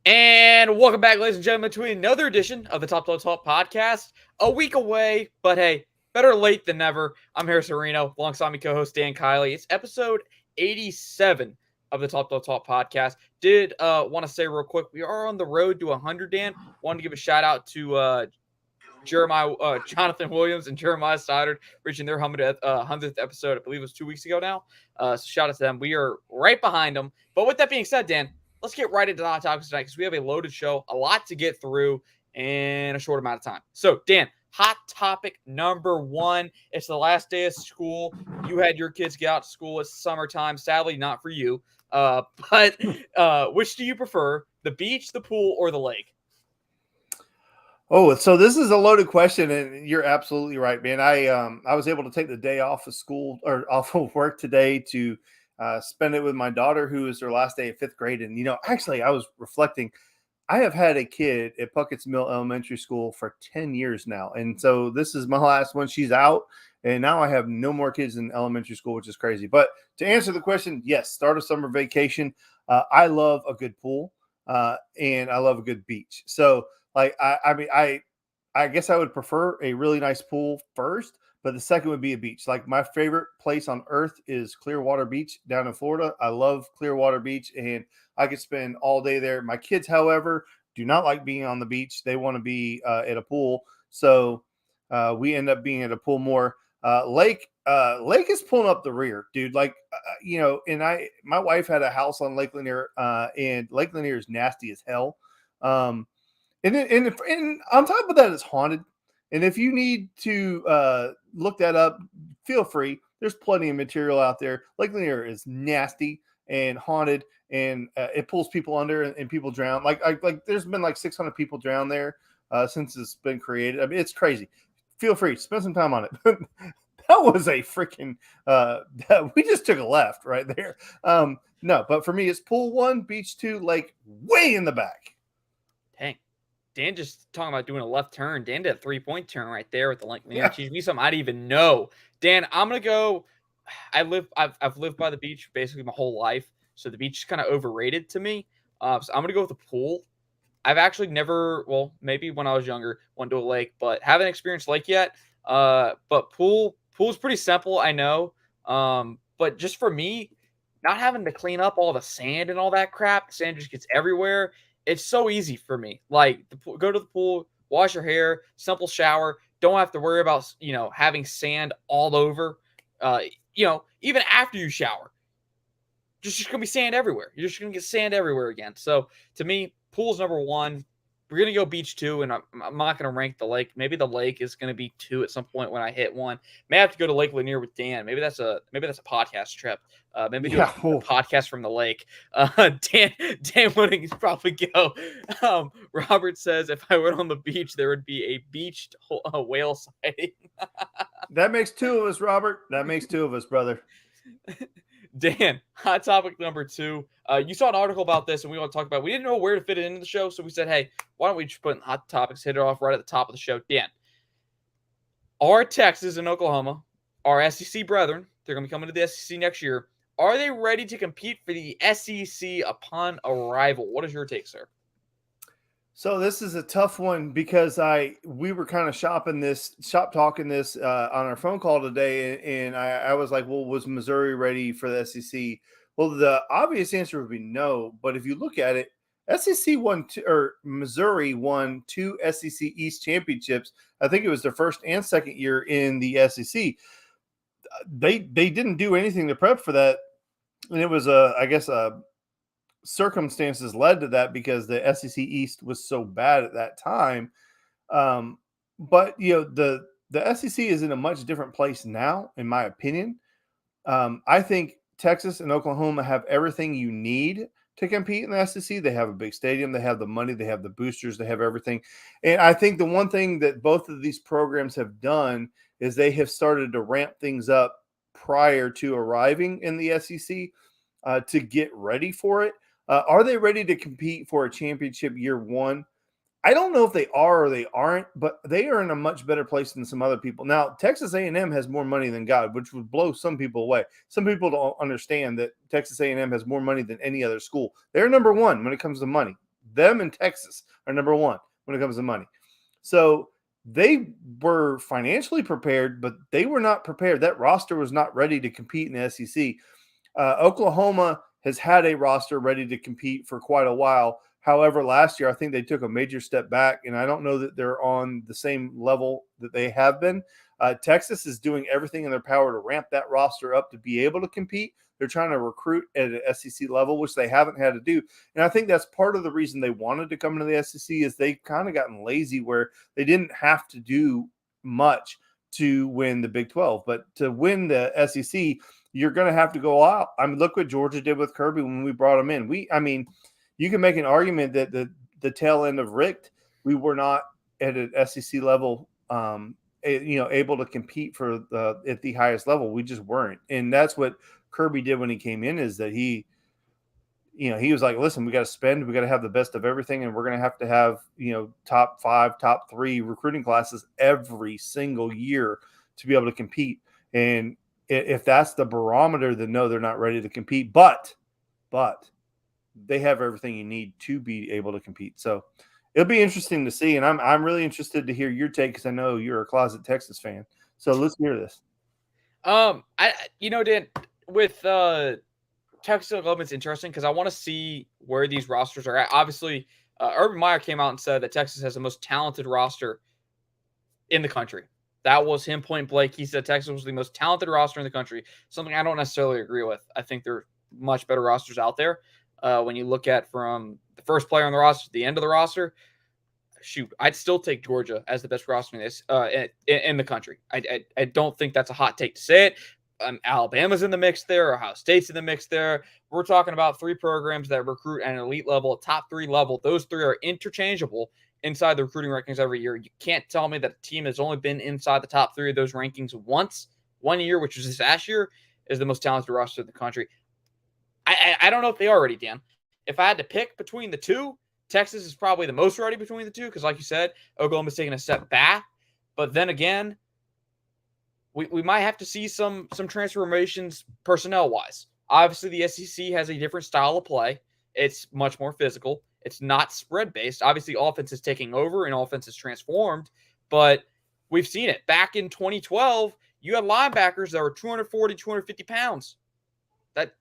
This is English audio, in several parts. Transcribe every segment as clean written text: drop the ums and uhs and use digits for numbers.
And welcome back, ladies and gentlemen, to another edition of the Top 12 Talk podcast. A week away, but hey, better late than never. I'm Harrison Reno, alongside my co-host Dan Kiley. It's episode 87 of the Top 12 Talk podcast. Did want to say real quick, we are on the road to 100, Dan. Wanted to give a shout out to Jonathan Williams and Jeremiah Stoddard reaching their 100th episode. I believe it was 2 weeks ago now. So shout out to them. We are right behind them. But with that being said, Dan, let's get right into the hot topics tonight because we have a loaded show, a lot to get through in a short amount of time. So, Dan, hot topic number one. It's the last day of school. You had your kids get out to school. It's summertime. Sadly, not for you. But which do you prefer, the beach, the pool, or the lake? Oh, so this is a loaded question, and you're absolutely right, man. I was able to take the day off of school or off of work today to spend it with my daughter, who is her last day of fifth grade. And actually, I was reflecting. I have had a kid at Puckett's Mill Elementary School for 10 years now, and so this is my last one. She's out, and now I have no more kids in elementary school, which is crazy. But to answer the question, yes, start of summer vacation. I love a good pool, and I love a good beach. So. Like, I guess I would prefer a really nice pool first, but the second would be a beach. Like, my favorite place on earth is Clearwater Beach down in Florida. I love Clearwater Beach, and I could spend all day there. My kids, however, do not like being on the beach. They want to be at a pool. So we end up being at a pool more. Lake is pulling up the rear, dude. Like, and my wife had a house on Lake Lanier, and Lake Lanier is nasty as hell. And on top of that, it's haunted. And if you need to look that up, feel free. There's plenty of material out there. Lake Lanier is nasty and haunted, and it pulls people under and people drown. Like there's been like 600 people drown there since it's been created. I mean, it's crazy. Feel free, spend some time on it. That was a freaking we just took a left right there. No, but for me, it's pool 1, beach 2, lake way in the back. Dang. Dan just talking about doing a left turn. Dan did a 3-point turn right there with the link. Yeah. Teach me something I didn't even know. Dan, I'm gonna go. I've lived by the beach basically my whole life, so the beach is kind of overrated to me. So I'm gonna go with the pool. I've actually never, well, maybe when I was younger, went to a lake, but haven't experienced lake yet. But pool's pretty simple, I know. But just for me, not having to clean up all the sand and all that crap, sand just gets everywhere. It's so easy for me. Like, go to the pool, wash your hair, simple shower. Don't have to worry about having sand all over. Even after you shower, just gonna be sand everywhere. You're just gonna get sand everywhere again. So to me, pool's number one. We're gonna go beach 2, and I'm not gonna rank the lake. Maybe the lake is gonna be 2 at some point when I hit 1. May have to go to Lake Lanier with Dan. Maybe that's a podcast trip. Maybe do a podcast from the lake. Dan would probably go. Robert says if I went on the beach, there would be a beached whale sighting. That makes 2 of us, Robert. That makes 2 of us, brother. Dan, hot topic number 2. You saw an article about this, and we want to talk about it. We didn't know where to fit it into the show, so we said, hey, why don't we just put in hot topics, hit it off right at the top of the show. Dan, are Texas and Oklahoma, our SEC brethren, they're going to be coming to the SEC next year, are they ready to compete for the SEC upon arrival? What is your take, sir? So this is a tough one because we were kind of shop talking this on our phone call today, and I was like, well, was Missouri ready for the SEC? Well, the obvious answer would be no. But if you look at it, Missouri won 2 SEC East championships. I think it was their first and second year in the SEC. They didn't do anything to prep for that, and it was circumstances led to that because the SEC East was so bad at that time. But the SEC is in a much different place now, in my opinion. I think Texas and Oklahoma have everything you need to compete in the SEC. They have a big stadium, they have the money, they have the boosters, they have everything. And I think the one thing that both of these programs have done is they have started to ramp things up prior to arriving in the SEC to get ready for it. Are they ready to compete for a championship year one? I don't know if they are or they aren't, but they are in a much better place than some other people. Now, Texas A&M has more money than God, which would blow some people away. Some people don't understand that Texas A&M has more money than any other school. They're number one when it comes to money. Them and Texas are number one when it comes to money. So they were financially prepared, but they were not prepared. That roster was not ready to compete in the SEC. Oklahoma has had a roster ready to compete for quite a while. However, last year, I think they took a major step back, and I don't know that they're on the same level that they have been. Texas is doing everything in their power to ramp that roster up to be able to compete. They're trying to recruit at an SEC level, which they haven't had to do. And I think that's part of the reason they wanted to come into the SEC is they've kind of gotten lazy where they didn't have to do much to win the Big 12. But to win the SEC, you're going to have to go out. I mean, look what Georgia did with Kirby when we brought him in. You can make an argument that the tail end of Richt, we were not at an SEC level, able to compete at the highest level. We just weren't. And that's what Kirby did when he came in, is that he was like, listen, we got to spend, we got to have the best of everything. And we're going to have, top 5, top 3 recruiting classes every single year to be able to compete. And if that's the barometer, then no, they're not ready to compete, but they have everything you need to be able to compete. So it'll be interesting to see. And I'm really interested to hear your take, because I know you're a closet Texas fan. So let's hear this. Dan, with Texas Oklahoma, it's interesting because I want to see where these rosters are at. Obviously, Urban Meyer came out and said that Texas has the most talented roster in the country. That was him point blank. He said Texas was the most talented roster in the country, something I don't necessarily agree with. I think there are much better rosters out there. When you look at from the first player on the roster to the end of the roster, shoot, I'd still take Georgia as the best roster in the country. I don't think that's a hot take to say it. Alabama's in the mix there. Ohio State's in the mix there. We're talking about 3 programs that recruit at an elite level, a top 3 level. Those 3 are interchangeable inside the recruiting rankings every year. You can't tell me that a team has only been inside the top 3 of those rankings once, one year, which was this last year, is the most talented roster in the country. I don't know if they are ready, Dan. If I had to pick between the 2, Texas is probably the most ready between the 2 because, like you said, Oklahoma's taking a step back. But then again, we might have to see some transformations personnel-wise. Obviously, the SEC has a different style of play. It's much more physical. It's not spread-based. Obviously, offense is taking over and offense is transformed, but we've seen it. Back in 2012, you had linebackers that were 240, 250 pounds. That,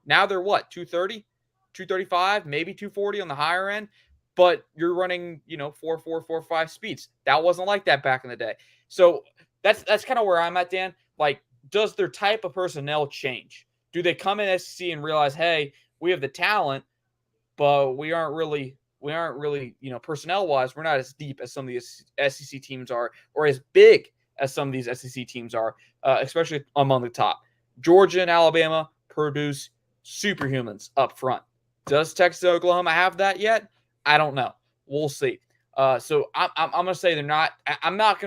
now they're what, 230, 235, maybe 240 on the higher end, but you're running, 4.4, 4.5 speeds. That wasn't like that back in the day. So that's kind of where I'm at, Dan. Like, does their type of personnel change? Do they come in SEC and realize, hey, we have the talent, but we aren't really, personnel-wise, we're not as deep as some of these SEC teams are, or as big as some of these SEC teams are, especially among the top. Georgia and Alabama produce superhumans up front. Does Texas and Oklahoma have that yet? I don't know. We'll see. So I'm gonna say they're not. I'm not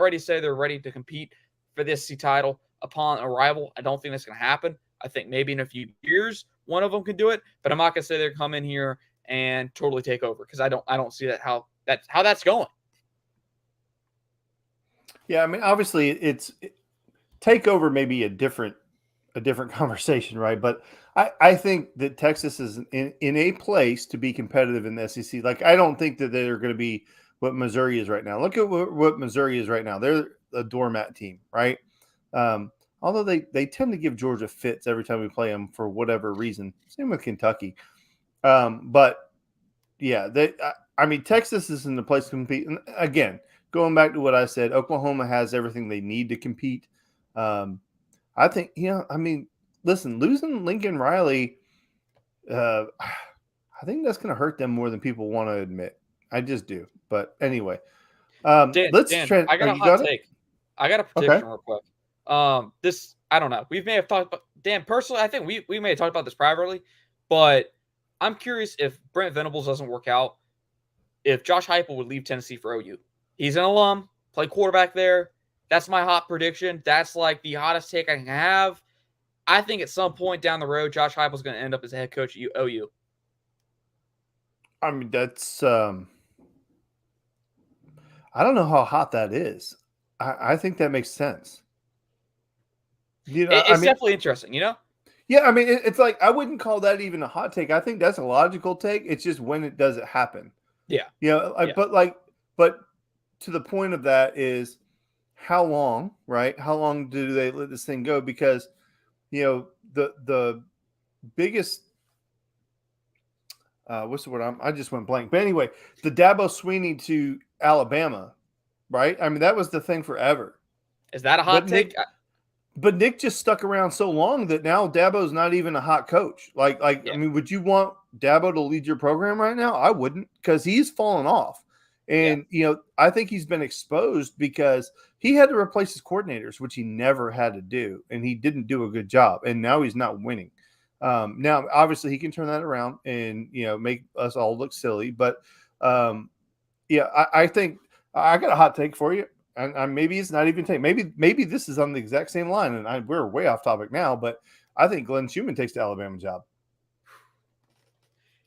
ready to say they're ready to compete for this SEC title upon arrival. I don't think that's gonna happen. I think maybe in a few years one of them can do it, but I'm not gonna say they're come in here and totally take over because I don't see how that's going. Yeah, I mean, obviously, takeover may be a different conversation, right? But I think that Texas is in a place to be competitive in the SEC. Like, I don't think that they're going to be what Missouri is right now. Look at what Missouri is right now. They're a doormat team, right? Although they tend to give Georgia fits every time we play them for whatever reason. Same with Kentucky. But yeah, Texas is in the place to compete. And again, going back to what I said, Oklahoma has everything they need to compete. I think, listen, losing Lincoln Riley, I think that's going to hurt them more than people want to admit. I just do. But anyway, Dan, I got a hot take. I got a prediction real quick. This, I don't know. We may have talked about, Dan, personally, I think we may have talked about this privately, but I'm curious if Brent Venables doesn't work out, if Josh Heupel would leave Tennessee for OU. He's an alum, played quarterback there. That's my hot prediction. That's like the hottest take I can have. I think at some point down the road, Josh Heupel's going to end up as a head coach at OU. I mean, that's I don't know how hot that is. I think that makes sense. It's definitely interesting, Yeah, I mean, it's like I wouldn't call that even a hot take. I think that's a logical take. It's just when it does it happen. Yeah. You know, Yeah. but to the point of that is how long, right? How long do they let this thing go? Because the biggest what's the word? I just went blank. But anyway, the Dabo Sweeney to Alabama, right? I mean, that was the thing forever. Is that a But hot take? Nick, but Nick just stuck around so long that now Dabo's not even a hot coach. I Yeah. mean, would you want Dabo to lead your program right now? I wouldn't, because he's fallen off. Yeah. And I think he's been exposed because he had to replace his coordinators, which he never had to do, and he didn't do a good job. And now he's not winning. Now, obviously, he can turn that around and make us all look silly. But I think I got a hot take for you. And maybe it's not even take. Maybe this is on the exact same line, and we're way off topic now. But I think Glenn Schumann takes the Alabama job.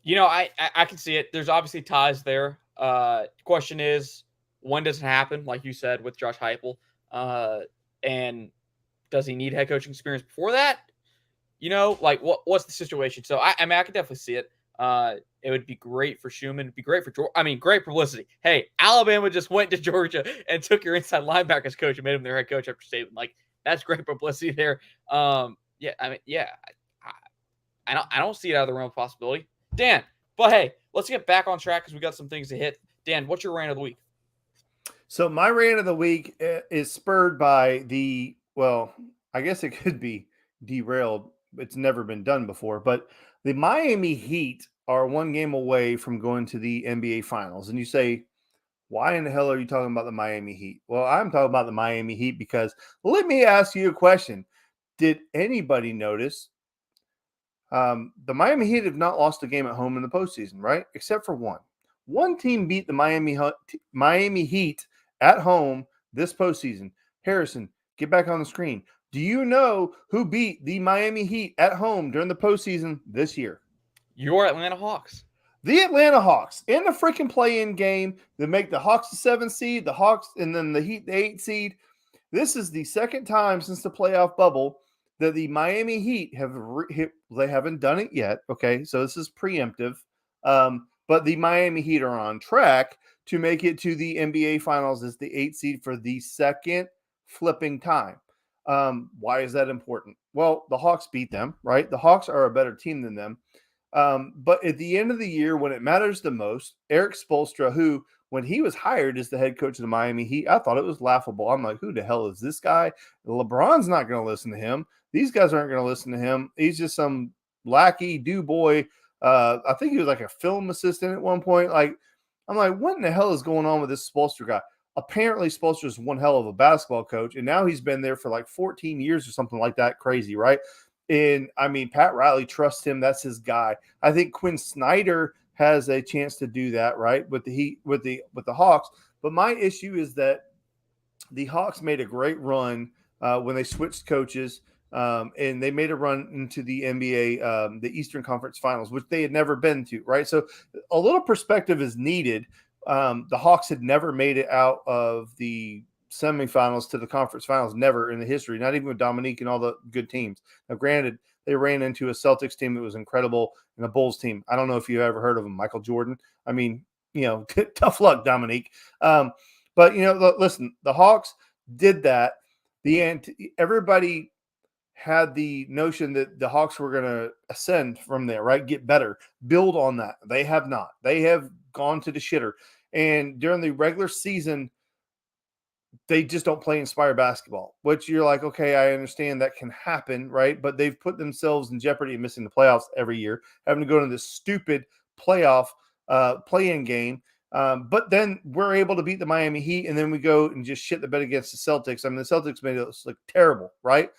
I can see it. There's obviously ties there. Question is, when does it happen? Like you said with Josh Heupel, and does he need head coaching experience before that? What's the situation? So I mean, I could definitely see it. It would be great for Schumann. It'd be great for Georgia. I mean, great publicity. Hey, Alabama just went to Georgia and took your inside linebackers coach and made him their head coach after Saban. Like, that's great publicity there. Yeah, I mean, yeah, I don't see it out of the realm of possibility. Dan, but hey, let's get back on track because we got some things to hit. Dan, what's your rant of the week? So my rant of the week is spurred by I guess it could be derailed. It's never been done before, but the Miami Heat are one game away from going to the NBA Finals. And you say, why in the hell are you talking about the Miami Heat? Well, I'm talking about the Miami Heat because let me ask you a question. Did anybody notice the Miami Heat have not lost a game at home in the postseason, right? Except for one. One team beat the Miami Heat at home this postseason. Harrison, get back on the screen. Do you know who beat the Miami Heat at home during the postseason this year? Your Atlanta Hawks. The Atlanta Hawks in the freaking play-in game. They make the Hawks the 7th seed, the Hawks, and then the Heat the 8th seed. This is the second time since the playoff bubble that the Miami Heat they haven't done it yet. Okay, so this is preemptive. But the Miami Heat are on track to make it to the NBA Finals as the 8th seed for the second flipping time. Why is that important? Well, the Hawks beat them, right? The Hawks are a better team than them. But at the end of the year, when it matters the most, Eric Spoelstra, who when he was hired as the head coach of the Miami Heat, I thought it was laughable. I'm like, who the hell is this guy? LeBron's not going to listen to him. These guys aren't going to listen to him. He's just some lackey do boy. I think he was like a film assistant at one point. Like, I'm like, what in the hell is going on with this Spoelstra guy? Apparently, Spoelstra is one hell of a basketball coach, and now he's been there for like 14 years or something like that. Crazy, right? And I mean, Pat Riley trusts him. That's his guy. I think Quinn Snyder has a chance to do that, right? With the Heat, with the Hawks. But my issue is that the Hawks made a great run when they switched coaches, and they made a run into the NBA, the Eastern Conference Finals, which they had never been to, right? So a little perspective is needed. The Hawks had never made it out of the semifinals to the conference finals, never in the history, not even with Dominique and all the good teams. Now, granted, they ran into a Celtics team that was incredible and a Bulls team. I don't know if you've ever heard of him, Michael Jordan. I mean, tough luck, Dominique. But listen, the Hawks did that. Everybody had the notion that the Hawks were going to ascend from there, right? Get better, build on that. They have not. They have gone to the shitter. And during the regular season, they just don't play inspired basketball, which you're like, okay, I understand that can happen, right? But they've put themselves in jeopardy of missing the playoffs every year, having to go to this stupid playoff play-in game. But then we're able to beat the Miami Heat, and then we go and just shit the bed against the Celtics. I mean, the Celtics made it look terrible, right?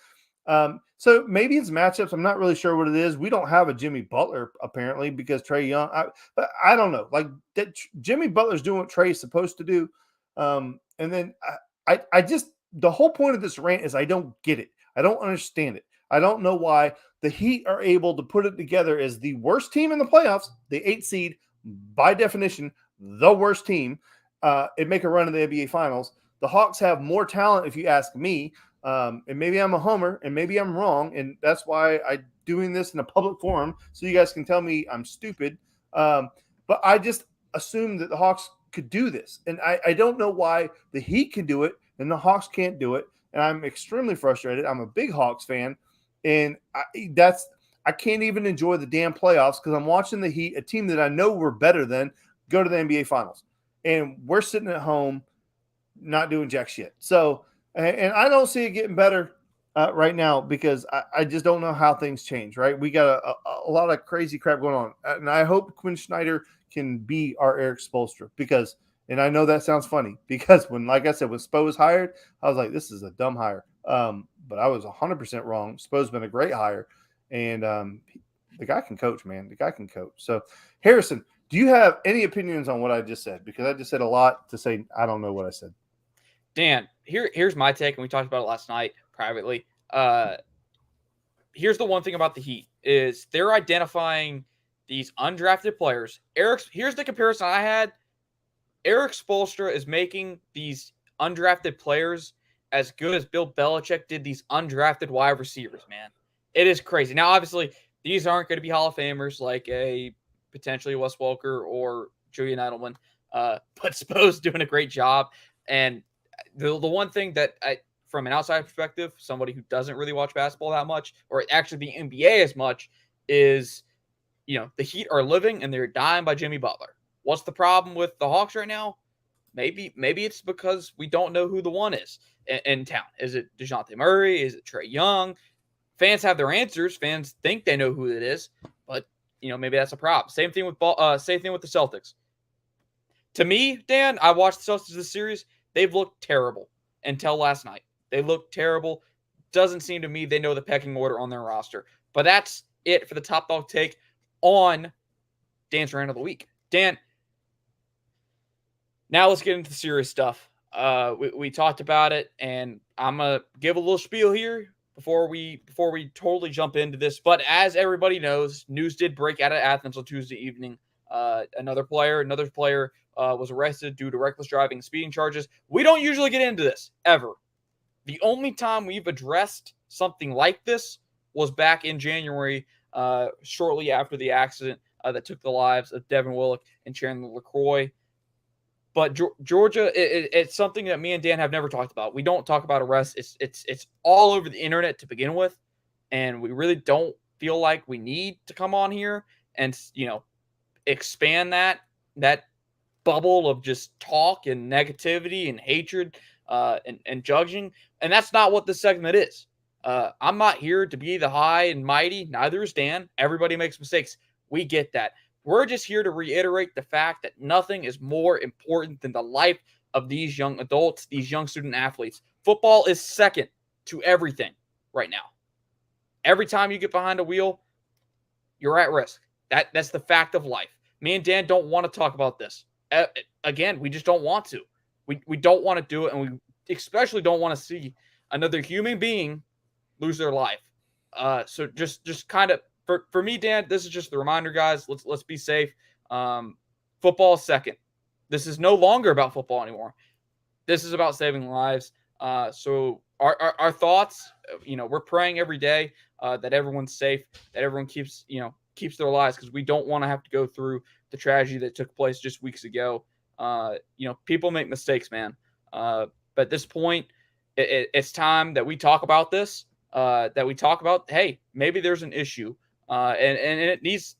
So maybe it's matchups. I'm not really sure what it is. We don't have a Jimmy Butler apparently because Trae Young. But I don't know. Like that, Jimmy Butler's doing what Trae's supposed to do. And then I just the whole point of this rant is I don't get it. I don't understand it. I don't know why the Heat are able to put it together as the worst team in the playoffs, the 8th seed, by definition, the worst team, and make a run in the NBA Finals. The Hawks have more talent, if you ask me. And maybe I'm a homer, and maybe I'm wrong, and that's why doing this in a public forum so you guys can tell me I'm stupid. But I just assumed that the Hawks could do this. And I don't know why the Heat can do it and the Hawks can't do it. And I'm extremely frustrated. I'm a big Hawks fan. And I can't even enjoy the damn playoffs because I'm watching the Heat, a team that I know we're better than, go to the NBA Finals. And we're sitting at home not doing jack shit. So, and I don't see it getting better right now because I just don't know how things change, right? We got a lot of crazy crap going on. And I hope Quinn Snyder can be our Eric Spoelstra because, and I know that sounds funny because like I said, when Spo was hired, I was like, this is a dumb hire. But I was 100% wrong. Spo's been a great hire. And the guy can coach, man. The guy can coach. So, Harrison, do you have any opinions on what I just said? Because I just said a lot to say I don't know what I said. Dan, here's my take, and we talked about it last night privately. Here's the one thing about the Heat is they're identifying these undrafted players. Here's the comparison I had. Eric Spoelstra is making these undrafted players as good as Bill Belichick did these undrafted wide receivers, man. It is crazy. Now, obviously, these aren't going to be Hall of Famers like a potentially Wes Welker or Julian Edelman, but Spo's doing a great job. And the one thing that from an outside perspective, somebody who doesn't really watch basketball that much, or actually the NBA as much, is, the Heat are living and they're dying by Jimmy Butler. What's the problem with the Hawks right now? Maybe it's because we don't know who the one is in town. Is it DeJounte Murray? Is it Trae Young? Fans have their answers. Fans think they know who it is, but maybe that's a problem. Same thing with the Celtics. To me, Dan, I watched the Celtics this series. They've looked terrible until last night. They looked terrible. Doesn't seem to me they know the pecking order on their roster. But that's it for the Top Dog take on Dan's Rant of the Week. Dan, now let's get into the serious stuff. We talked about it, and I'm gonna give a little spiel here before we totally jump into this. But as everybody knows, news did break out of Athens on Tuesday evening. Another player was arrested due to reckless driving and speeding charges. We don't usually get into this, ever. The only time we've addressed something like this was back in January, shortly after the accident that took the lives of Devin Willock and Chandler LaCroix. But Georgia, it's something that me and Dan have never talked about. We don't talk about arrests. It's all over the internet to begin with, and we really don't feel like we need to come on here and expand that bubble of just talk and negativity and hatred and judging. And that's not what this segment is. I'm not here to be the high and mighty. Neither is Dan. Everybody makes mistakes. We get that. We're just here to reiterate the fact that nothing is more important than the life of these young adults, these young student athletes. Football is second to everything right now. Every time you get behind a wheel, you're at risk. That's the fact of life. Me and Dan don't want to talk about this. Again, we just don't want to. We don't want to do it, and we especially don't want to see another human being lose their life. So just kind of for me, Dan, this is just the reminder, guys. Let's be safe. Football is second. This is no longer about football anymore. This is about saving lives. So our thoughts, we're praying every day that everyone's safe, that everyone keeps their lives, because we don't want to have to go through the tragedy that took place just weeks ago. People make mistakes, man. But at this point, it's time that we talk about this. That we talk about, hey, maybe there's an issue. And it needs,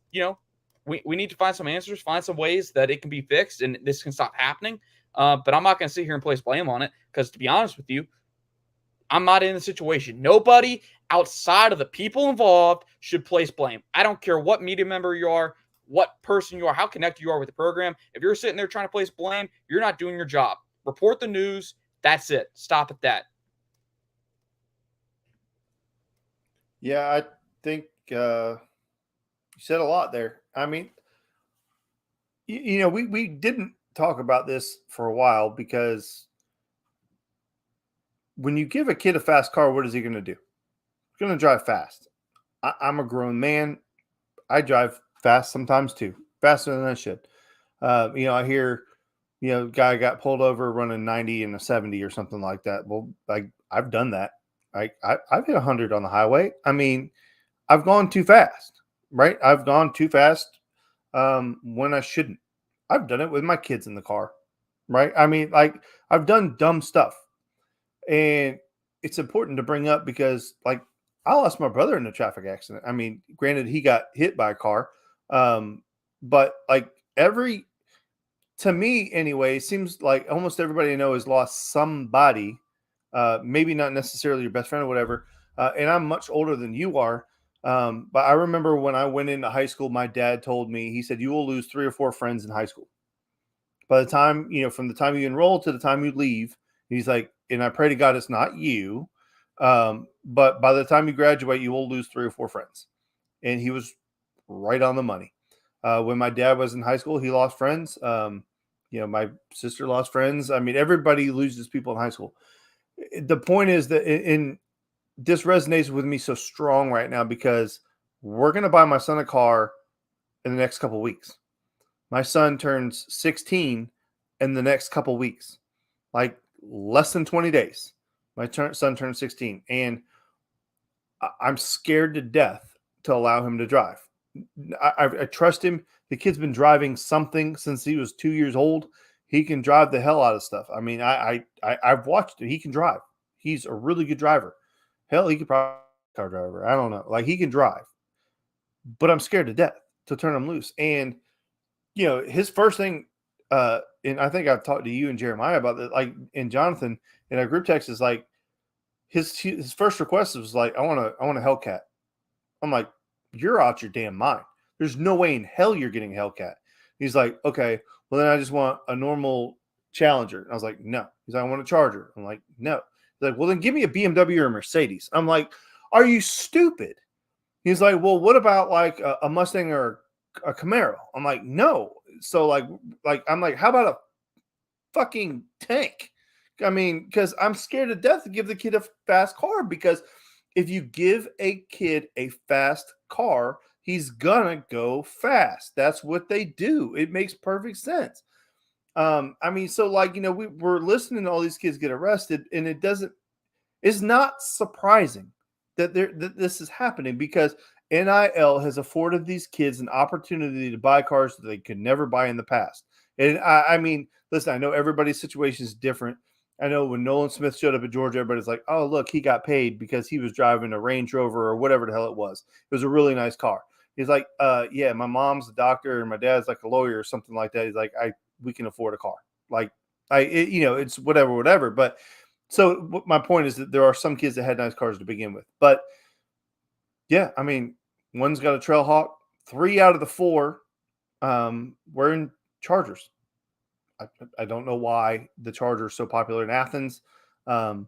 we need to find some answers, find some ways that it can be fixed and this can stop happening. But I'm not going to sit here and place blame on it because, to be honest with you, I'm not in the situation. Nobody outside of the people involved should place blame. I don't care what media member you are, what person you are, how connected you are with the program. If you're sitting there trying to place blame, you're not doing your job. Report the news. That's it. Stop at that. Yeah, I think you said a lot there. I mean, we didn't talk about this for a while because when you give a kid a fast car, what is he going to do? He's going to drive fast. I'm a grown man. I drive fast sometimes too, faster than I should. I hear, guy got pulled over running 90 and a 70 or something like that. Well, I've done that. I've hit 100 on the highway. I mean, I've gone too fast, right? I've gone too fast when I shouldn't. I've done it with my kids in the car, right? I mean, like I've done dumb stuff, and it's important to bring up because, like, I lost my brother in a traffic accident. I mean, granted, he got hit by a car, but like every to me anyway, it seems like almost everybody I know has lost somebody, maybe not necessarily your best friend or whatever. And I'm much older than you are. But I remember when I went into high school, my dad told me, he said, you will lose 3 or 4 friends in high school. By the time, from the time you enroll to the time you leave, he's like, and I pray to God it's not you. But by the time you graduate, you will lose 3 or 4 friends. And he was right on the money. When my dad was in high school, he lost friends. My sister lost friends. I mean, everybody loses people in high school. The point is that this resonates with me so strong right now because we're going to buy my son a car in the next couple of weeks. My son turns 16 in the next couple of weeks, like less than 20 days. My son turns 16, and I'm scared to death to allow him to drive. I trust him. The kid's been driving something since he was 2 years old. He can drive the hell out of stuff. I mean, I've watched it. He can drive. He's a really good driver. Hell, he could probably be a car driver. I don't know. Like, he can drive, but I'm scared to death to turn him loose. And his first thing, and I think I've talked to you and Jeremiah about that, like, and Jonathan in our group text is like his first request was like, I want a Hellcat. I'm like, you're out your damn mind. There's no way in hell you're getting a Hellcat. He's like, okay, well then I just want a normal Challenger. And I was like, no. He's like, I want a Charger. I'm like, no. He's like, well then give me a BMW or a Mercedes. I'm like, are you stupid? He's like, well, what about like a Mustang or a Camaro? I'm like, no. So like I'm like, how about a fucking tank? I mean, because I'm scared to death to give the kid a fast car, because if you give a kid a fast car, he's gonna go fast. That's what they do. It makes perfect sense. I mean, so like, we're listening to all these kids get arrested, and it's not surprising that this is happening, because NIL has afforded these kids an opportunity to buy cars that they could never buy in the past. And I mean, listen, I know everybody's situation is different. I know when Nolan Smith showed up at Georgia, everybody's like, oh, look, he got paid because he was driving a Range Rover or whatever the hell it was. It was a really nice car. He's like, yeah, my mom's a doctor and my dad's like a lawyer or something like that. He's like, we can afford a car. Like, it's whatever. But so my point is that there are some kids that had nice cars to begin with. But yeah, I mean, one's got a Trailhawk. 3 out of the 4 were in Chargers. I don't know why the Charger is so popular in Athens. But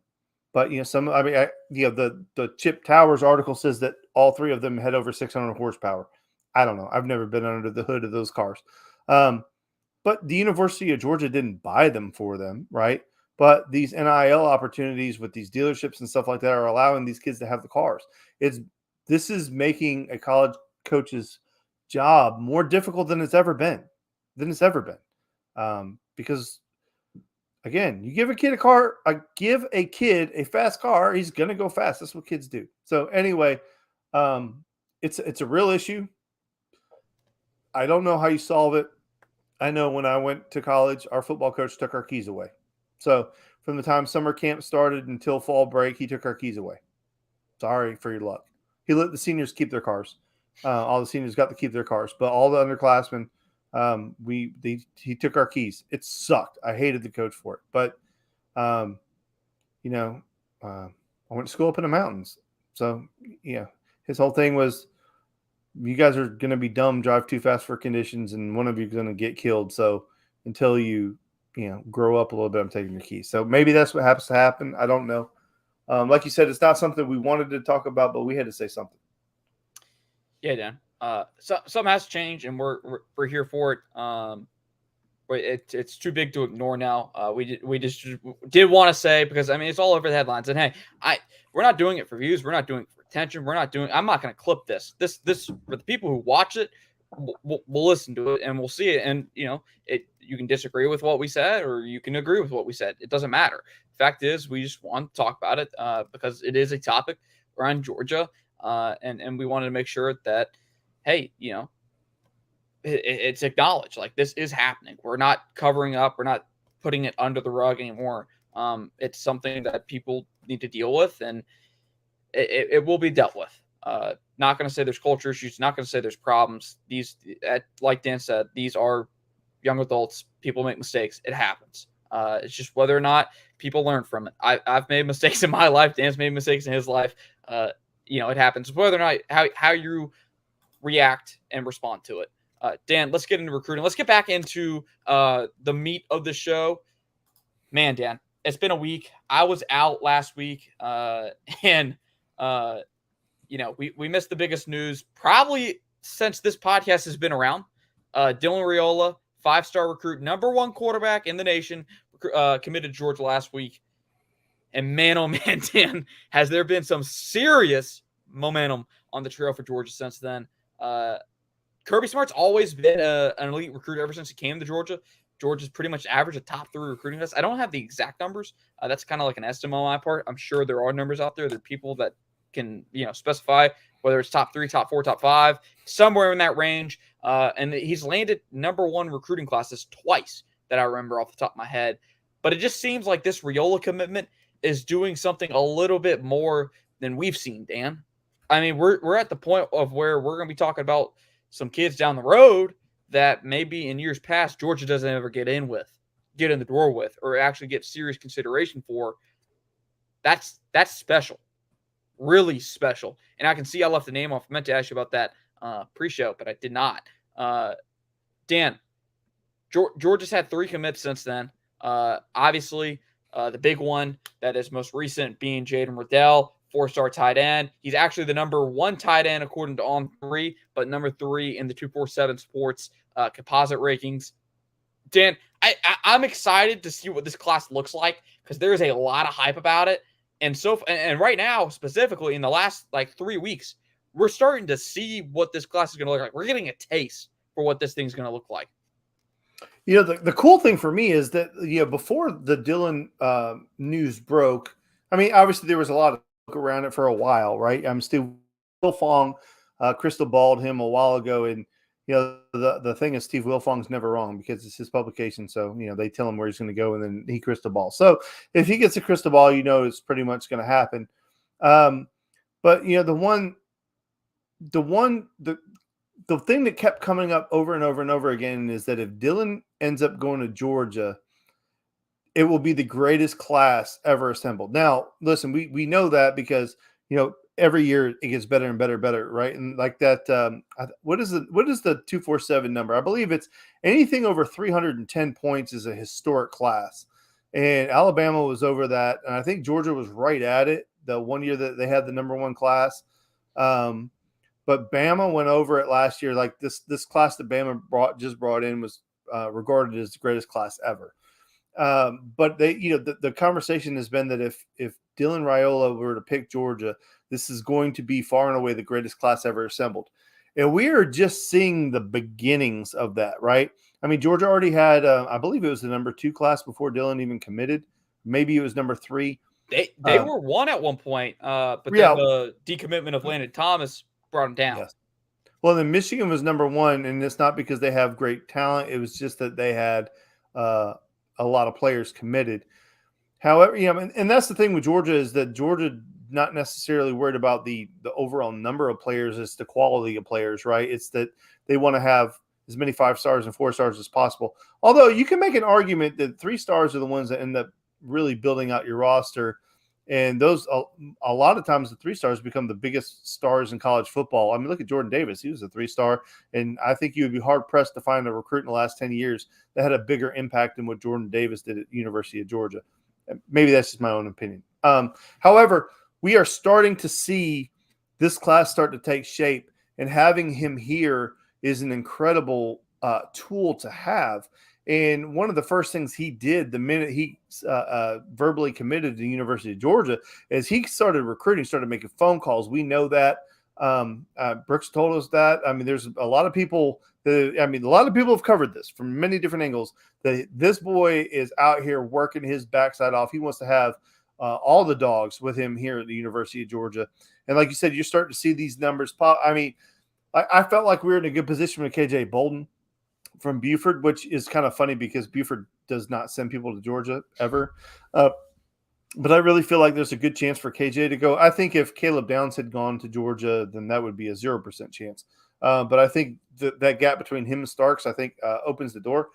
the Chip Towers article says that all 3 of them had over 600 horsepower. I don't know. I've never been under the hood of those cars. But the University of Georgia didn't buy them for them, right? But these NIL opportunities with these dealerships and stuff like that are allowing these kids to have the cars. This is making a college coach's job more difficult than it's ever been. Because again, you give a kid a fast car, he's gonna go fast. That's what kids do. So anyway, it's a real issue. I don't know how you solve it. I know when I went to college, our football coach took our keys away. So from the time summer camp started until fall break, he took our keys away. Sorry for your luck. He let the seniors keep their cars. All the seniors got to keep their cars, but all the underclassmen, he took our keys. It sucked. I hated the coach for it, but I went to school up in the mountains, so his whole thing was, you guys are going to be dumb, drive too fast for conditions, and one of you is going to get killed. So until you grow up a little bit, I'm taking your keys. So maybe that's what happens to happen. I don't know. Like you said, it's not something we wanted to talk about, but we had to say something. Yeah, Dan. Something has to change, and we're here for it. It's too big to ignore now. We just did want to say, because I mean it's all over the headlines. And hey, we're not doing it for views. We're not doing it for attention. I'm not going to clip this. This for the people who watch it. We'll listen to it and we'll see it. And you can disagree with what we said, or you can agree with what we said. It doesn't matter. Fact is, we just want to talk about it because it is a topic around Georgia. And we wanted to make sure that, hey, it's acknowledged, like, this is happening. We're not covering up. We're not putting it under the rug anymore. It's something that people need to deal with, and it will be dealt with. Not going to say there's culture issues. Not going to say there's problems. Like Dan said, these are young adults. People make mistakes. It happens. It's just whether or not people learn from it. I've made mistakes in my life. Dan's made mistakes in his life. It happens. Whether or not how you react and respond to it. Dan, let's get into recruiting. Let's get back into the meat of the show. Man, Dan, it's been a week. I was out last week, and we missed the biggest news probably since this podcast has been around. Dylan Raiola, 5-star recruit, number 1 quarterback in the nation, committed to Georgia last week. And man, oh man, Dan, has there been some serious momentum on the trail for Georgia since then. Kirby Smart's always been an elite recruiter ever since he came to Georgia. Georgia's pretty much average a top 3 recruiting class. I don't have the exact numbers. That's kind of like an estimate on my part. I'm sure there are numbers out there. There are people that can, specify whether it's top 3, top 4, top 5, somewhere in that range. And he's landed number 1 recruiting classes twice that I remember off the top of my head. But it just seems like this Raiola commitment is doing something a little bit more than we've seen, Dan. I mean, we're at the point of where we're going to be talking about some kids down the road that maybe in years past Georgia doesn't ever get in the door with, or actually get serious consideration for. That's special, really special. And I can see I left the name off. I meant to ask you about that pre-show, but I did not. Dan, Georgia's had 3 commits since then. Obviously, the big one that is most recent being Jaden Riddell, 4-star tight end. He's actually the number 1 tight end according to On3, but number 3 in the 247 Sports composite rankings. Dan, I'm excited to see what this class looks like because there's a lot of hype about it. And right now, specifically in the last 3 weeks, we're starting to see what this class is going to look like. We're getting a taste for what this thing's going to look like. The cool thing for me is that, before the Dylan news broke, I mean, obviously there was a lot of talk around it for a while, right? I'm Steve Wilfong crystal balled him a while ago. And, the thing is Steve Wilfong's never wrong because it's his publication. So, they tell him where he's going to go and then he crystal balls. So if he gets a crystal ball, it's pretty much going to happen. But, the thing that kept coming up over and over and over again is that if Dylan ends up going to Georgia, it will be the greatest class ever assembled. Now, listen, we know that because, every year it gets better and better and better, right? And like that, what is the 247 number? I believe it's anything over 310 points is a historic class. And Alabama was over that. And I think Georgia was right at it the one year that they had the number 1 class. But Bama went over it last year. Like this class that Bama brought in was regarded as the greatest class ever. But they, the conversation has been that if Dylan Raiola were to pick Georgia, this is going to be far and away the greatest class ever assembled. And we are just seeing the beginnings of that, right? I mean, Georgia already had, I believe it was the number 2 class before Dylan even committed. Maybe it was number 3. They were 1 at one point, but then the decommitment of Landon Thomas brought him down. Yes. Well, then Michigan was number 1, and it's not because they have great talent. It was just that they had a lot of players committed. However, and that's the thing with Georgia is that Georgia not necessarily worried about the overall number of players, it's the quality of players, right? It's that they want to have as many 5 stars and 4 stars as possible. Although you can make an argument that 3 stars are the ones that end up really building out your roster. And those, a lot of times the 3 stars become the biggest stars in college football. I mean, look at Jordan Davis. He was a 3-star. And I think you would be hard pressed to find a recruit in the last 10 years that had a bigger impact than what Jordan Davis did at University of Georgia. Maybe that's just my own opinion. However, we are starting to see this class start to take shape, and having him here is an incredible tool to have. And one of the first things he did the minute he verbally committed to the University of Georgia is he started recruiting, started making phone calls. We know that. Brooks told us that. I mean, there's a lot of people a lot of people have covered this from many different angles, that this boy is out here working his backside off. He wants to have all the dogs with him here at the University of Georgia. And like you said, you're starting to see these numbers pop. I mean, I felt like we were in a good position with KJ Bolden from Buford, which is kind of funny because Buford does not send people to Georgia ever. But I really feel like there's a good chance for KJ to go. I think if Caleb Downs had gone to Georgia, then that would be a 0% chance. But I think that gap between him and Starks, I think, opens the door.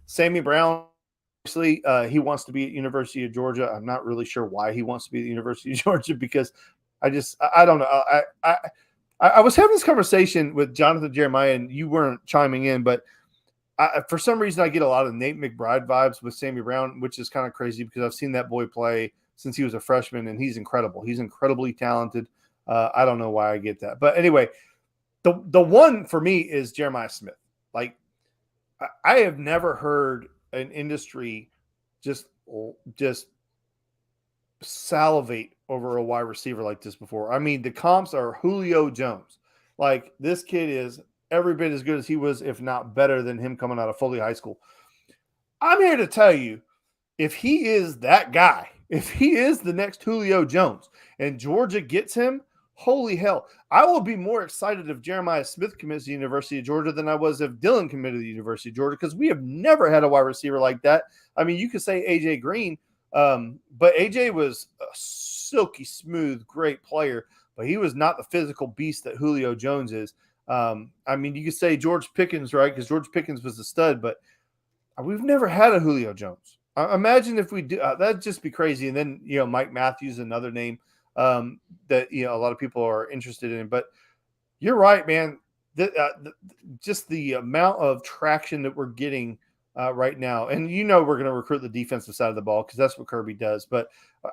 Sammy Brown, obviously, he wants to be at University of Georgia. I'm not really sure why he wants to be at the University of Georgia because I don't know. I was having this conversation with Jonathan Jeremiah, and you weren't chiming in, but for some reason I get a lot of Nate McBride vibes with Sammy Brown, which is kind of crazy because I've seen that boy play since he was a freshman, and he's incredible. He's incredibly talented. I don't know why I get that. But anyway, the one for me is Jeremiah Smith. Like, I have never heard an industry just salivate over a wide receiver like this before. I mean, the comps are Julio Jones. Like, this kid is every bit as good as he was, if not better than him coming out of Foley High School. I'm here to tell you, if he is that guy, if he is the next Julio Jones and Georgia gets him, holy hell, I will be more excited if Jeremiah Smith commits to the University of Georgia than I was if Dylan committed to the University of Georgia, because we have never had a wide receiver like that. I mean, you could say A.J. Green, but A.J. was a silky smooth, great player, but he was not the physical beast that Julio Jones is. I mean, you could say George Pickens, right? Because George Pickens was a stud, but we've never had a Julio Jones. Imagine if we do. That'd just be crazy. And then, Mike Matthews, another name that, a lot of people are interested in. But you're right, man. Just the amount of traction that we're getting right now. And, we're going to recruit the defensive side of the ball because that's what Kirby does. But,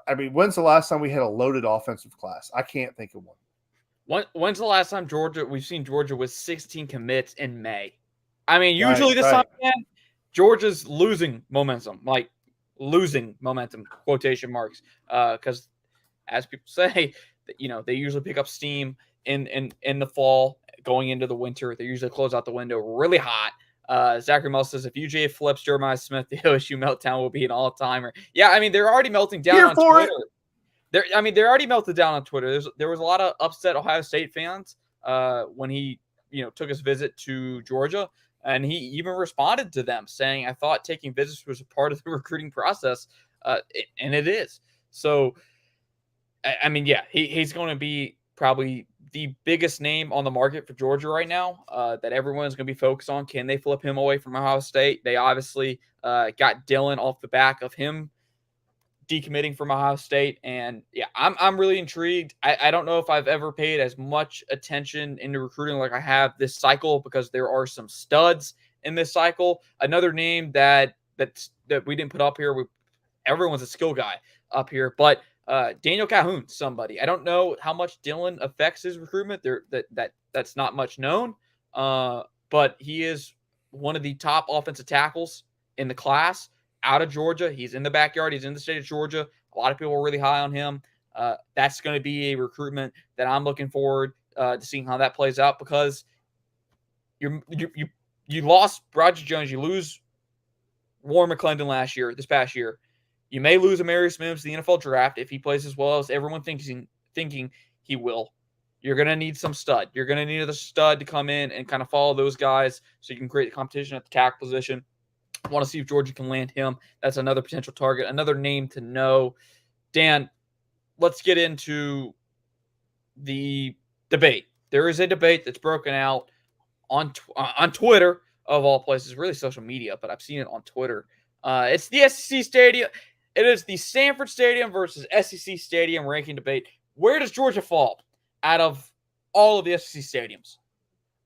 I mean, when's the last time we had a loaded offensive class? I can't think of one. When's the last time we've seen Georgia with 16 commits in May? I mean, usually this time, man, Georgia's losing momentum, quotation marks, because as people say, they usually pick up steam in the fall, going into the winter. They usually close out the window really hot. Zachary Mel says, if UJ flips Jeremiah Smith, the OSU meltdown will be an all-timer. Yeah, I mean, they're already melting down on Twitter. They're already melted down on Twitter. There was a lot of upset Ohio State fans when he, took his visit to Georgia, and he even responded to them saying, "I thought taking visits was a part of the recruiting process," and it is. So, I mean, yeah, he's going to be probably the biggest name on the market for Georgia right now that everyone's going to be focused on. Can they flip him away from Ohio State? They obviously got Dylan off the back of him decommitting from Ohio State. And yeah, I'm really intrigued. I don't know if I've ever paid as much attention into recruiting like I have this cycle, because there are some studs in this cycle. Another name that we didn't put up here, everyone's a skill guy up here, but Daniel Calhoun, somebody. I don't know how much Dylan affects his recruitment. That's not much known, but he is one of the top offensive tackles in the class. Out of Georgia. He's in the backyard. He's in the state of Georgia. A lot of people are really high on him. That's going to be a recruitment that I'm looking forward to seeing how that plays out, because you lost Roger Jones. You lose Warren McClendon this past year. You may lose Amarius Mims to the NFL draft if he plays as well as everyone thinking he will. You're going to need some stud. You're going to need a stud to come in and kind of follow those guys so you can create the competition at the tackle position. I want to see if Georgia can land him. That's another potential target, another name to know. Dan, let's get into the debate. There is a debate that's broken out on Twitter, of all places, really social media, but I've seen it on Twitter. It's the SEC Stadium. It is the Sanford Stadium versus SEC Stadium ranking debate. Where does Georgia fall out of all of the SEC stadiums?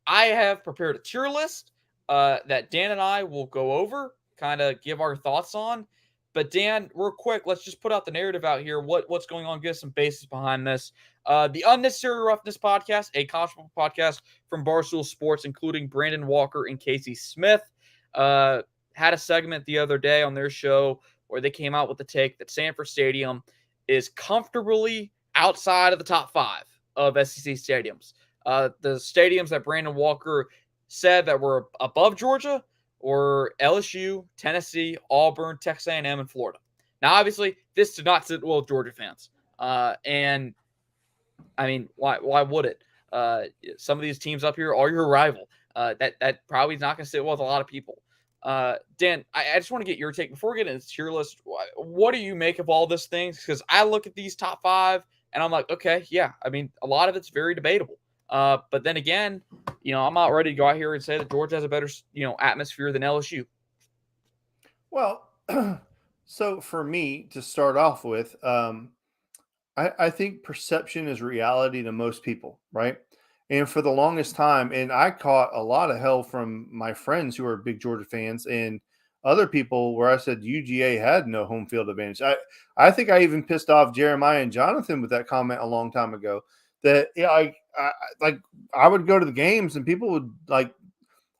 I have prepared a tier list that Dan and I will go over, kind of give our thoughts on. But Dan, real quick, let's just put out the narrative out here. What's going on? Get some basis behind this. The Unnecessary Roughness podcast, a college football podcast from Barstool Sports, including Brandon Walker and Casey Smith, had a segment the other day on their show where they came out with the take that Sanford Stadium is comfortably outside of the top 5 of SEC stadiums. The stadiums that Brandon Walker said that were above Georgia or LSU, Tennessee, Auburn, Texas A&M, and Florida. Now, obviously, this did not sit well with Georgia fans. And I mean, why would it? Some of these teams up here are your rival. That probably is not going to sit well with a lot of people. Dan, I just want to get your take before we get into the tier list. What do you make of all these things? Because I look at these top five and I'm like, okay, yeah. I mean, a lot of it's very debatable. But then again, I'm not ready to go out here and say that Georgia has a better, atmosphere than LSU. Well, so for me to start off with, I think perception is reality to most people, right? And for the longest time, and I caught a lot of hell from my friends who are big Georgia fans and other people where I said UGA had no home field advantage. I think I even pissed off Jeremiah and Jonathan with that comment a long time ago. That yeah, I would go to the games and people would like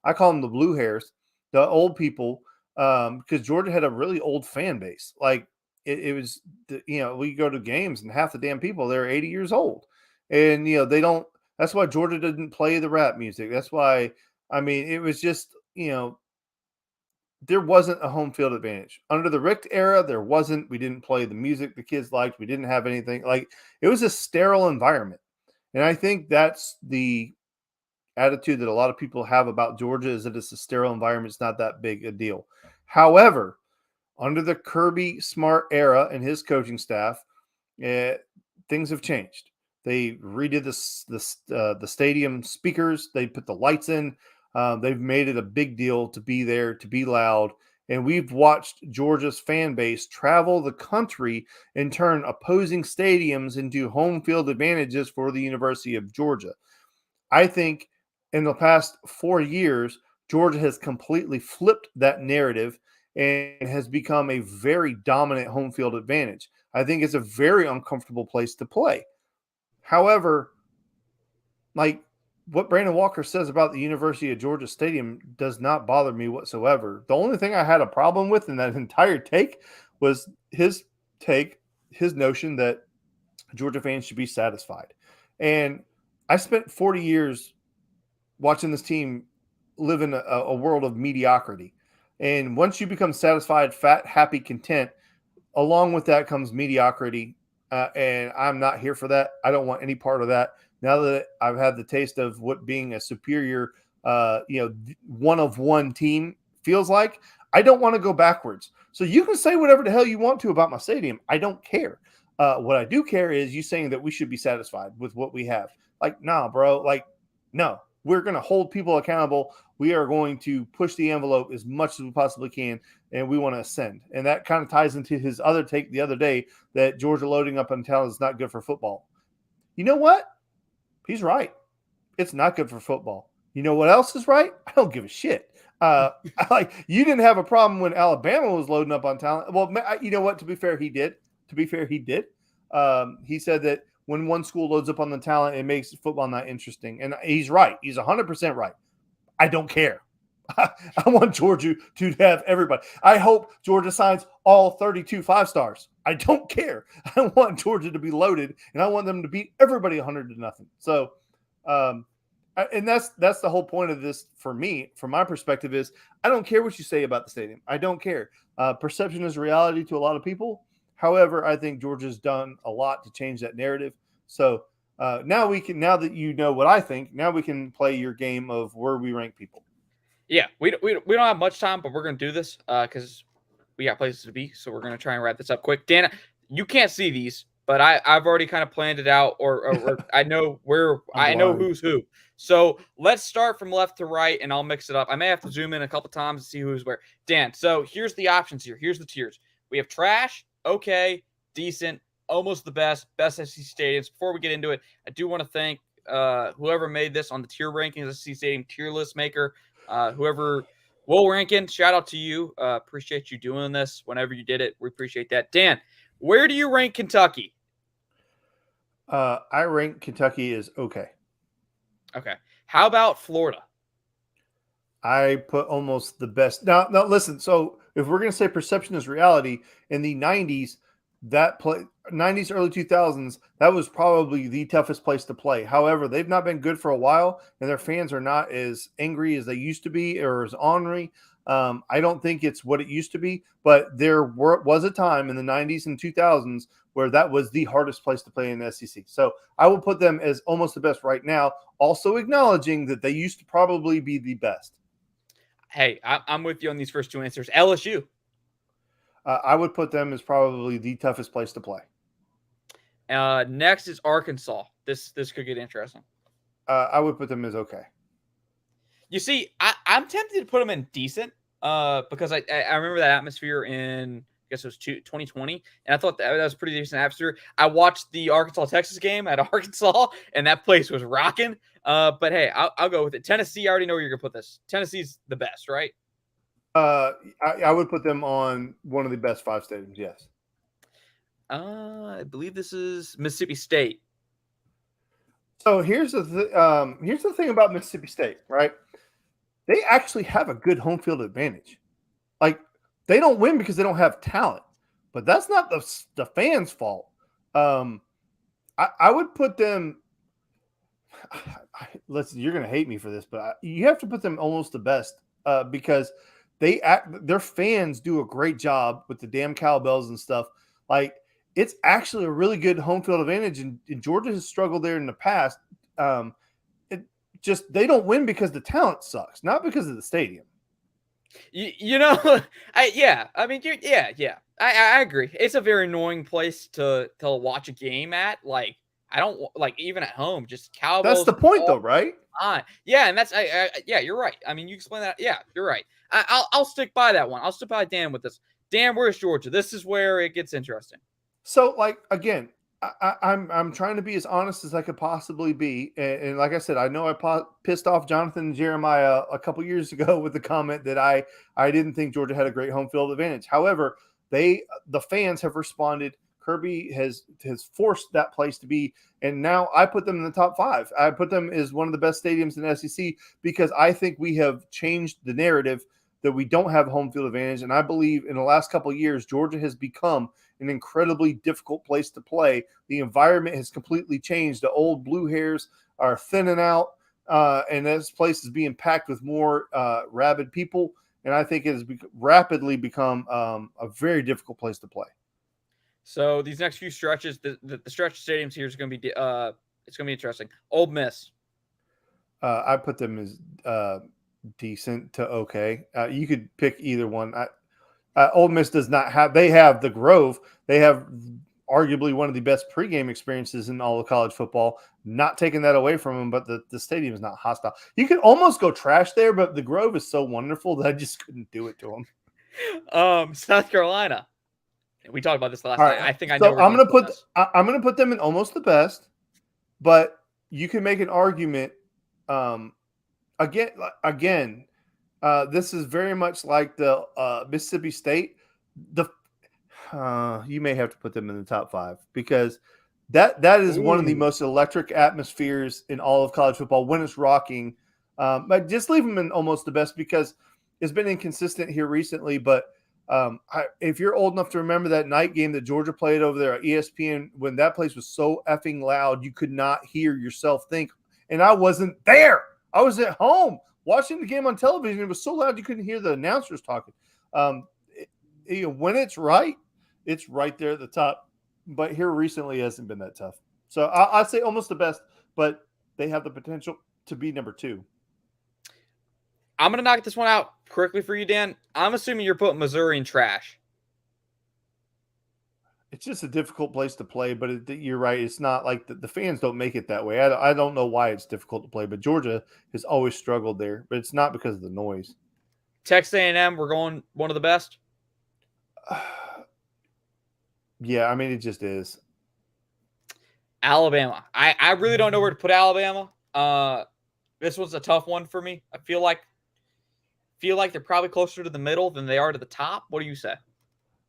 I call them the blue hairs, the old people, because Georgia had a really old fan base. Like it was, we go to games and half the damn people they're 80 years old, and they don't. That's why Georgia didn't play the rap music. That's why. I mean, it was just there wasn't a home field advantage under the Richt era. There wasn't. We didn't play the music the kids liked. We didn't have anything like it was a sterile environment, and I think that's the attitude that a lot of people have about Georgia is that it's a sterile environment. It's not that big a deal. However, under the Kirby Smart era and his coaching staff, things have changed. They redid the stadium speakers. They put the lights in. They've made it a big deal to be there, to be loud. And we've watched Georgia's fan base travel the country and turn opposing stadiums into home field advantages for the University of Georgia. I think in the past 4 years, Georgia has completely flipped that narrative and has become a very dominant home field advantage. I think it's a very uncomfortable place to play. However, like what Brandon Walker says about the University of Georgia Stadium does not bother me whatsoever. The only thing I had a problem with in that entire take was his notion that Georgia fans should be satisfied. And I spent 40 years watching this team live in a world of mediocrity. And once you become satisfied, fat, happy, content, along with that comes mediocrity. And I'm not here for that. I don't want any part of that. Now that I've had the taste of what being a superior, one of one team feels like, I don't want to go backwards. So you can say whatever the hell you want to about my stadium. I don't care. What I do care is you saying that we should be satisfied with what we have. Like, nah, bro. Like, no, we're going to hold people accountable. We are going to push the envelope as much as we possibly can, and we want to ascend. And that kind of ties into his other take the other day that Georgia loading up on talent is not good for football. You know what? He's right. It's not good for football. You know what else is right? I don't give a shit. You didn't have a problem when Alabama was loading up on talent. Well, you know what? To be fair, he did. He said that when one school loads up on the talent, it makes football not interesting. And he's right. He's 100% right. I don't care. I want Georgia to have everybody. I hope Georgia signs all 32 5-stars. I don't care. I want Georgia to be loaded, and I want them to beat everybody 100-0. So, and that's the whole point of this for me, from my perspective, is I don't care what you say about the stadium. I don't care. Perception is reality to a lot of people. However, I think Georgia's done a lot to change that narrative. So now that you know what I think, now we can play your game of where we rank people. Yeah, we don't have much time, but we're going to do this because we got places to be. So we're going to try and wrap this up quick. Dan, you can't see these, but I've already kind of planned it out, or I know who's who. So let's start from left to right, and I'll mix it up. I may have to zoom in a couple times to see who's where. Dan, so here's the options here. Here's the tiers. We have trash, okay, decent, almost the best SEC stadiums. Before we get into it, I do want to thank whoever made this on the tier rankings, SEC Stadium tier list maker. Whoever Will Rankin, shout out to you. Appreciate you doing this whenever you did it. We appreciate that. Dan, where do you rank Kentucky? I rank Kentucky as okay. Okay. How about Florida? I put almost the best. Now listen. So if we're going to say perception is reality, in the 90s, 90s, early 2000s, that was probably the toughest place to play. However, they've not been good for a while, and their fans are not as angry as they used to be or as ornery. I don't think it's what it used to be, but was a time in the 90s and 2000s where that was the hardest place to play in the SEC. So I will put them as almost the best right now, also acknowledging that they used to probably be the best. Hey, I'm with you on these first two answers. LSU. I would put them as probably the toughest place to play. Next is Arkansas. This could get interesting. I would put them as okay. You see, I'm tempted to put them in decent because I remember that atmosphere in, I guess it was 2020, and I thought that was pretty decent atmosphere. I watched the Arkansas-Texas game at Arkansas, and that place was rocking. But hey, I'll go with it. Tennessee, I already know where you're going to put this. Tennessee's the best, right? I would put them on one of the best 5 stadiums, yes. I believe this is Mississippi State. So here's the thing about Mississippi State, right? They actually have a good home field advantage. Like, they don't win because they don't have talent, but that's not the fans' fault. I would put them. You're going to hate me for this, but you have to put them almost the best because their fans do a great job with the damn cowbells and stuff. Like, it's actually a really good home field advantage, and Georgia has struggled there in the past. They don't win because the talent sucks, not because of the stadium. I agree. It's a very annoying place to watch a game at. Like, I don't like, even at home, just cowbells. That's the point, though, right? Yeah, and that's yeah, you're right. I mean, you explain that. Yeah, you're right. I'll stick by that one. I'll stick by Dan with this. Dan, where's Georgia? This is where it gets interesting. So, like, again, I'm trying to be as honest as I could possibly be, and like I said, I know I pissed off Jonathan and Jeremiah a couple years ago with the comment that I didn't think Georgia had a great home field advantage. However, the fans have responded. Kirby has forced that place to be, and now I put them in the top 5. I put them as one of the best stadiums in the SEC because I think we have changed the narrative that we don't have home field advantage, and I believe in the last couple of years, Georgia has become an incredibly difficult place to play. The environment has completely changed. The old blue hairs are thinning out, and this place is being packed with more rabid people, and I think it has rapidly become a very difficult place to play. So these next few stretches, the stretch stadiums here is going to be it's going to be interesting. Ole Miss. I put them as decent to okay. You could pick either one. Ole Miss does not have. They have the Grove. They have arguably one of the best pregame experiences in all of college football. Not taking that away from them, but the stadium is not hostile. You could almost go trash there, but the Grove is so wonderful that I just couldn't do it to them. South Carolina. We talked about this last night. I think I know. So I'm going to put them in almost the best, but you can make an argument. Again, this is very much like the Mississippi State. You may have to put them in the top 5 because that is one of the most electric atmospheres in all of college football when it's rocking. But just leave them in almost the best because it's been inconsistent here recently. But if you're old enough to remember that night game that Georgia played over there at ESPN, when that place was so effing loud, you could not hear yourself think. And I wasn't there. I was at home watching the game on television. It was so loud you couldn't hear the announcers talking. When it's right there at the top. But here recently it hasn't been that tough. So I'd say almost the best, but they have the potential to be number 2. I'm going to knock this one out quickly for you, Dan. I'm assuming you're putting Missouri in trash. It's just a difficult place to play, but you're right. It's not like the fans don't make it that way. I don't know why it's difficult to play, but Georgia has always struggled there, but it's not because of the noise. Texas A&M, we're going one of the best? Yeah, I mean, it just is. Alabama. I really don't know where to put Alabama. This one's a tough one for me. I feel like they're probably closer to the middle than they are to the top. What do you say?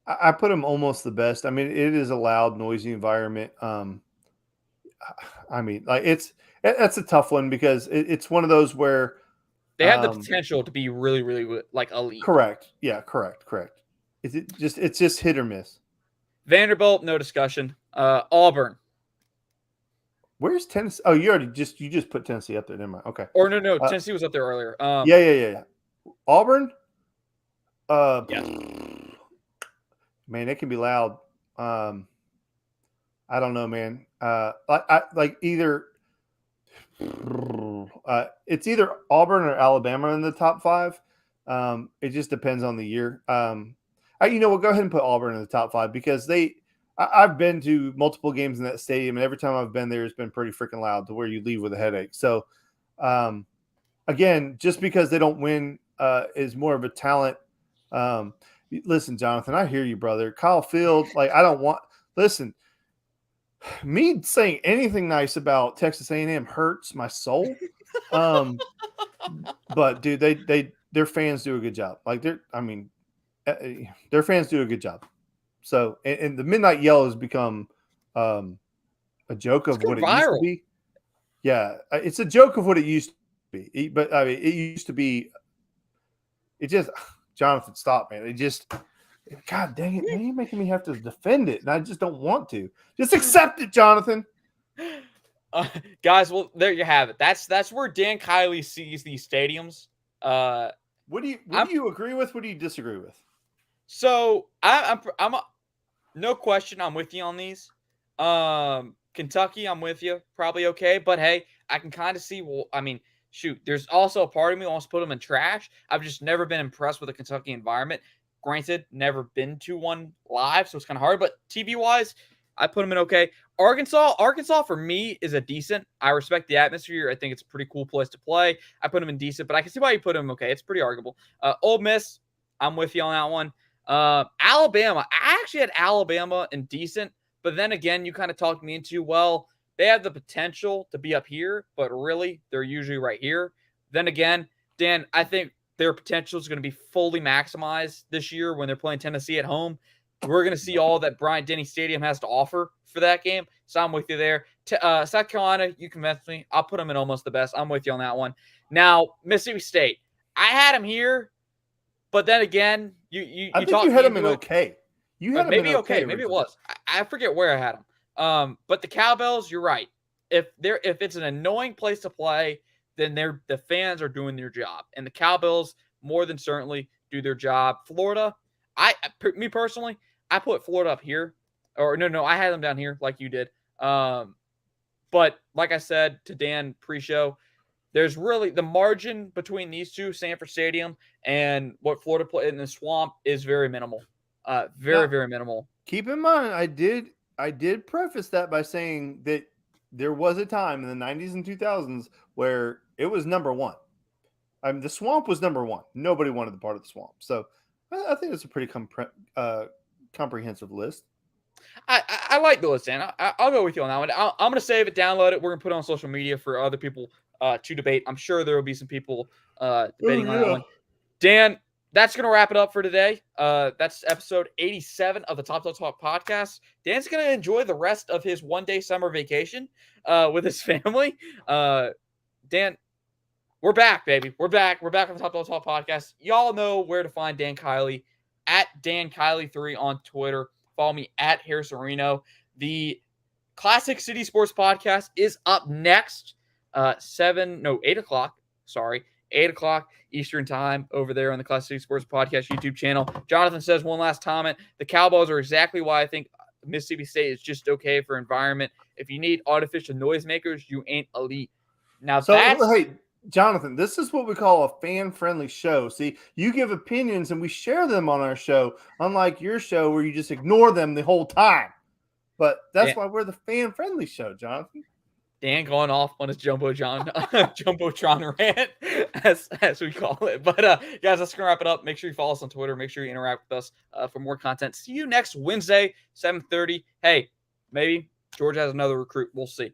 I put them almost the best. I mean, it is a loud, noisy environment. I mean, like that's a tough one because it's one of those where they have the potential to be really, really like elite. Correct. Yeah, correct. It's just hit or miss. Vanderbilt, no discussion. Auburn. Where's Tennessee? Oh, you just put Tennessee up there. Never mind. Okay. Or no, Tennessee was up there earlier. Yeah. Auburn. Yes. Man, it can be loud. I don't know, man. Like either it's either Auburn or Alabama in the top 5. It just depends on the year. We'll go ahead and put Auburn in the top 5 because I've been to multiple games in that stadium, and every time I've been there, it's been pretty freaking loud to where you leave with a headache. So, again, just because they don't win is more of a talent. Listen, Jonathan, I hear you, brother. Kyle Field, listen, me saying anything nice about Texas A&M hurts my soul. But dude, their fans do a good job. Their fans do a good job. So, and the Midnight Yell has become a joke of what it used to be. Yeah, it's a joke of what it used to be. But I mean, it used to be. It just, Jonathan, stop, man. It just, God dang it, man, you're making me have to defend it, and I just don't want to. Just accept it, Jonathan. Guys, well, there you have it. That's where Dan Kiley sees these stadiums. What do you agree with? What do you disagree with? So no question, I'm with you on these. Kentucky, I'm with you, probably okay. But hey, I can kind of see. Well, I mean, shoot, there's also a part of me who wants to put them in trash. I've just never been impressed with the Kentucky environment. Granted, never been to one live, so it's kind of hard. But TV wise, I put them in okay. Arkansas for me is a decent. I respect the atmosphere. I think it's a pretty cool place to play. I put them in decent, but I can see why you put them okay. It's pretty arguable. Ole Miss, I'm with you on that one. Alabama, I actually had Alabama in decent, but then again, you kind of talked me into, well, they have the potential to be up here, but really, they're usually right here. Then again, Dan, I think their potential is going to be fully maximized this year when they're playing Tennessee at home. We're going to see all that Bryant-Denny Stadium has to offer for that game. So I'm with you there. South Carolina, you convinced me. I'll put them in almost the best. I'm with you on that one. Now, Mississippi State. I had them here, but then again, I think you had them in okay. You had them maybe in okay. Maybe it was. I forget where I had them. But the Cowbells, you're right. If it's an annoying place to play, then the fans are doing their job, and the Cowbells more than certainly do their job. Florida, me personally, I put Florida up here, or no, I had them down here like you did. But like I said to Dan pre-show, there's really the margin between these two, Sanford Stadium and what Florida played in the Swamp, is very minimal. Very minimal. Keep in mind, I did preface that by saying that there was a time in the 90s and 2000s where it was number one. I mean, the Swamp was number one. Nobody wanted the part of the Swamp. So I think it's a pretty comprehensive list. I like the list, Dan. I'll go with you on that one. I'm going to save it, download it. We're going to put it on social media for other people to debate. I'm sure there will be some people debating on that one. Dan, that's going to wrap it up for today. That's episode 87 of the Top Talk podcast. Dan's going to enjoy the rest of his one-day summer vacation with his family. Dan, we're back, baby. We're back. We're back on the Top Talk podcast. Y'all know where to find Dan Kiley, at Dan Kiley3 on Twitter. Follow me at Harrison Reno. The Classic City Sports podcast is up next. 8 o'clock. Sorry. 8 o'clock Eastern time over there on the Classic City Sports Podcast YouTube channel. Jonathan says one last comment. The Cowboys are exactly why I think Mississippi State is just okay for environment. If you need artificial noisemakers, you ain't elite. Now hey, Jonathan, this is what we call a fan-friendly show. See, you give opinions and we share them on our show, unlike your show where you just ignore them the whole time. But that's why we're the fan-friendly show, Jonathan. Dan going off on his Jumbotron rant, as we call it. But guys, that's gonna wrap it up. Make sure you follow us on Twitter. Make sure you interact with us for more content. See you next Wednesday, 7:30. Hey, maybe Georgia has another recruit. We'll see.